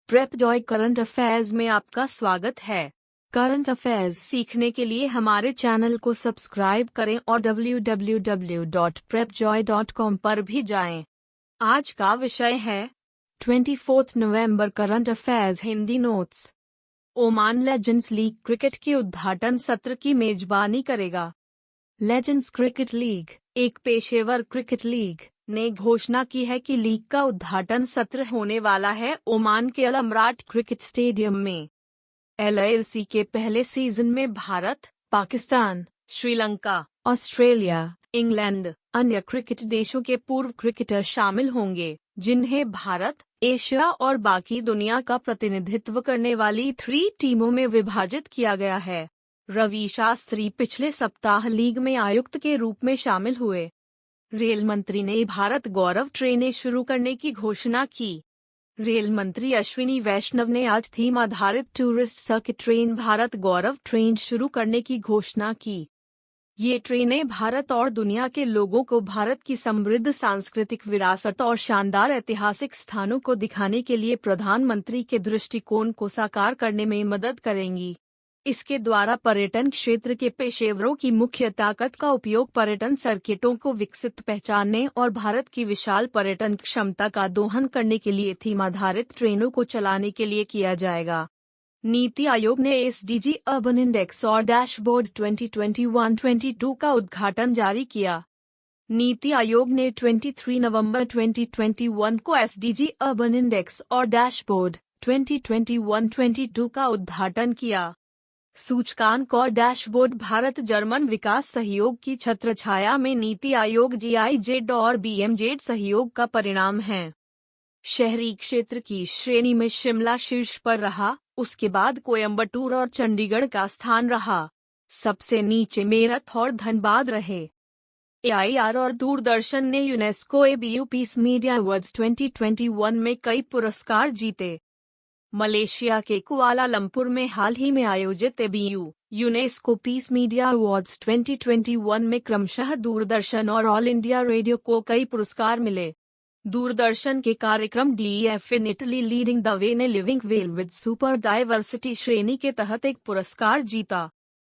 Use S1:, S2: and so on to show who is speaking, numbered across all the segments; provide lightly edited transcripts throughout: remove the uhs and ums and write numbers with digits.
S1: Prep Joy current affairs में आपका स्वागत है। करंट अफेयर्स सीखने के लिए हमारे चैनल को सब्सक्राइब करें और www.prepjoy.com पर भी जाएं। आज का विषय है 24 नवंबर current affairs Hindi notes. Oman legends league cricket के उद्घाटन सत्र की मेजबानी करेगा। लेजेंड्स क्रिकेट लीग, एक पेशेवर क्रिकेट लीग, ने घोषणा की है कि लीग का उद्घाटन सत्र होने वाला है ओमान के अल अमराट क्रिकेट स्टेडियम में। LLC के पहले सीजन में भारत, पाकिस्तान, श्रीलंका, ऑस्ट्रेलिया, इंग्लैंड, अन्य क्रिकेट देशों के पूर्व क्रिकेटर शामिल होंगे, जिन्हें भारत, एशिया और बाकी दुनिया का प्रतिनिधित्व करने वाली 3 टीमों में विभाजित किया गया है। रवि शास्त्री पिछले सप्ताह लीग में आयुक्त के रूप में शामिल हुए। रेल मंत्री ने भारत गौरव ट्रेनें शुरू करने की घोषणा की। रेल मंत्री अश्विनी वैष्णव ने आज थीम आधारित टूरिस्ट सर्किट ट्रेन भारत गौरव ट्रेन शुरू करने की घोषणा की। ये ट्रेनें भारत और दुनिया के लोगों को भारत की समृद्ध सांस्कृतिक विरासत और शानदार ऐतिहासिक स्थानों को दिखाने के लिए प्रधानमंत्री के दृष्टिकोण को साकार करने में मदद करेंगी। इसके द्वारा पर्यटन क्षेत्र के पेशेवरों की मुख्य ताकत का उपयोग पर्यटन सर्किटों को विकसित पहचानने और भारत की विशाल पर्यटन क्षमता का दोहन करने के लिए थीम आधारित ट्रेनों को चलाने के लिए किया जाएगा। नीति आयोग ने SDG अर्बन इंडेक्स और डैशबोर्ड 2021-22 का उद्घाटन जारी किया। नीति आयोग ने 23 नवंबर 2021 को SDG अर्बन इंडेक्स और डैशबोर्ड 2021-22 का उद्घाटन किया। सूचकांक और डैशबोर्ड भारत जर्मन विकास सहयोग की छत्रछाया में नीति आयोग GIZ और BMZ सहयोग का परिणाम है। शहरी क्षेत्र की श्रेणी में शिमला शीर्ष पर रहा, उसके बाद कोयम्बटूर और चंडीगढ़ का स्थान रहा। सबसे नीचे मेरठ और धनबाद रहे। AIR और दूरदर्शन ने UNESCO ABU peace media awards 2021 में कई पुरस्कार जीते। मलेशिया के कुआलालंपुर में हाल ही में आयोजित ABU UNESCO peace media awards 2021 में क्रमशः दूरदर्शन और ऑल इंडिया रेडियो को कई पुरस्कार मिले। दूरदर्शन के कार्यक्रम DEF in Italy leading the way ने living well with super diversity श्रेणी के तहत एक पुरस्कार जीता।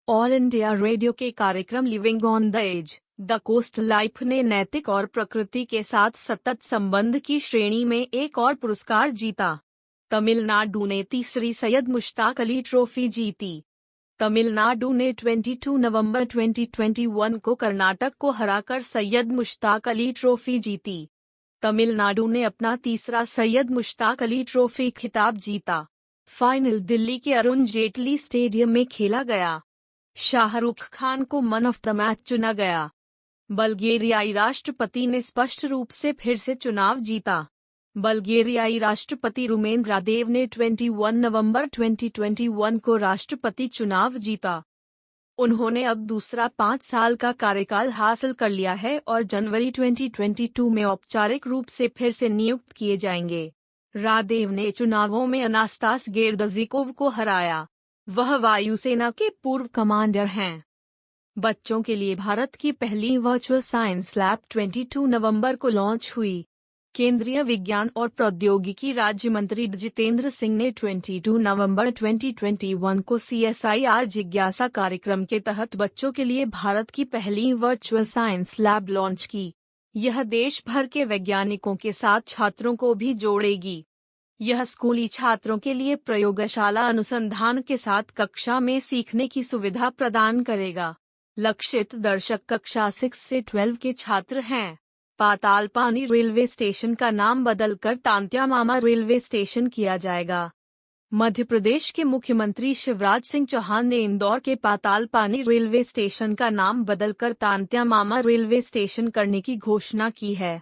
S1: ऑल इंडिया रेडियो के कार्यक्रम living on the edge the coast life ने नैतिक और प्रकृति के साथ सतत संबंध की श्रेणी में एक और पुरस्कार जीता। तमिलनाडु ने तीसरी सैयद मुश्ताक अली ट्रॉफी जीती। तमिलनाडु ने 22 नवंबर 2021 को कर्नाटक को हराकर सैयद मुश्ताक अली ट्रॉफी जीती। तमिलनाडु ने अपना तीसरा सैयद मुश्ताक अली ट्रॉफी खिताब जीता। फाइनल दिल्ली के अरुण जेटली स्टेडियम में खेला गया। शाहरुख खान को मैन ऑफ द मैच चुना गया। बल्गेरियाई राष्ट्रपति ने स्पष्ट रूप से फिर से चुनाव जीता। बल्गेरियाई राष्ट्रपति रुमेन रादेव ने 21 नवंबर 2021 को राष्ट्रपति चुनाव जीता। उन्होंने अब दूसरा 5 साल का कार्यकाल हासिल कर लिया है और जनवरी 2022 में औपचारिक रूप से फिर से नियुक्त किए जाएंगे। रादेव ने चुनावों में अनास्तास गेर्दजिकोव को हराया। वह वायुसेना के पूर्व कमांडर हैं। बच्चों के लिए भारत की पहली वर्चुअल साइंस लैब 22 नवंबर को लॉन्च हुई। केंद्रीय विज्ञान और प्रौद्योगिकी राज्य मंत्री जितेंद्र सिंह ने 22 नवंबर 2021 को CSIR जिज्ञासा कार्यक्रम के तहत बच्चों के लिए भारत की पहली वर्चुअल साइंस लैब लॉन्च की। यह देश भर के वैज्ञानिकों के साथ छात्रों को भी जोड़ेगी। यह स्कूली छात्रों के लिए प्रयोगशाला अनुसंधान के साथ कक्षा में सीखने की सुविधा प्रदान करेगा। लक्षित दर्शक कक्षा 6 से 12 के छात्र हैं। पातालपानी रेलवे स्टेशन का नाम बदलकर तांत्या मामा रेलवे स्टेशन किया जाएगा। मध्य प्रदेश के मुख्यमंत्री शिवराज सिंह चौहान ने इंदौर के पातालपानी रेलवे स्टेशन का नाम बदलकर तांत्या मामा रेलवे स्टेशन करने की घोषणा की है।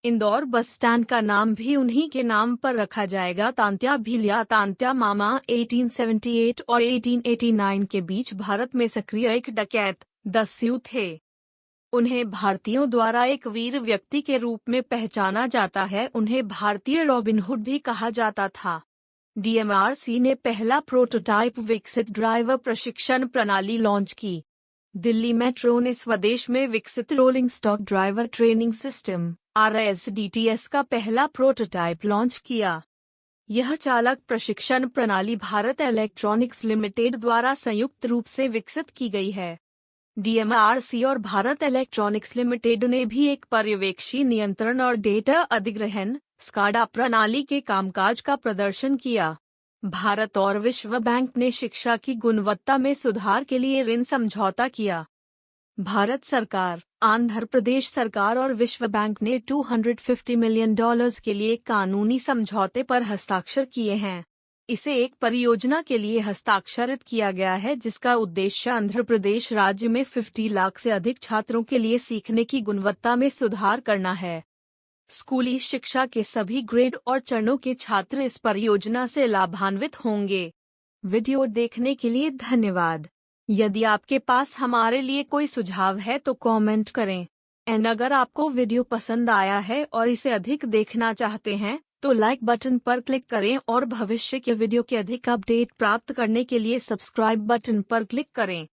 S1: इंदौर बस स्टैंड का नाम भी उन्हीं के नाम पर रखा जाएगा। तांत्या भीलिया तांत्या मामा 1878 और 1889 के बीच भारत में सक्रिय एक डकैत दस्यु थे। उन्हें भारतीयों द्वारा एक वीर व्यक्ति के रूप में पहचाना जाता है। उन्हें भारतीय रॉबिन हुड भी कहा जाता था। DMRC ने पहला प्रोटोटाइप विकसित ड्राइवर प्रशिक्षण प्रणाली लॉन्च की। दिल्ली मेट्रो ने स्वदेश में विकसित rolling stock driver training system RSDTS का पहला प्रोटोटाइप लॉन्च किया। यह चालक प्रशिक्षण प्रणाली भारत इलेक्ट्रॉनिक्स लिमिटेड द्वारा संयुक्त रूप से विकसित की गई है। DMRC और भारत इलेक्ट्रॉनिक्स लिमिटेड ने भी एक पर्यवेक्षी नियंत्रण और डेटा अधिग्रहण स्काडा प्रणाली के कामकाज का प्रदर्शन किया। भारत और विश्व बैंक ने शिक्षा की गुणवत्ता में सुधार के लिए ऋण समझौता किया। भारत सरकार, आंध्र प्रदेश सरकार और विश्व बैंक ने $250 मिलियन के लिए कानूनी समझौते पर हस्ताक्षर किए हैं। इसे एक परियोजना के लिए हस्ताक्षरित किया गया है जिसका उद्देश्य आंध्र प्रदेश राज्य में 50 लाख से अधिक छात्रों के लिए सीखने की गुणवत्ता में सुधार करना है। स्कूली शिक्षा के सभी ग्रेड और चरणों के छात्र इस परियोजना से लाभान्वित होंगे। वीडियो देखने के लिए धन्यवाद। यदि आपके पास हमारे लिए कोई सुझाव है तो कमेंट करें। अगर आपको वीडियो पसंद आया है और इसे अधिक देखना चाहते हैं तो लाइक बटन पर क्लिक करें और भविष्य के वीडियो के अधिक अपडेट प्राप्त करने के लिए सब्सक्राइब बटन पर क्लिक करें।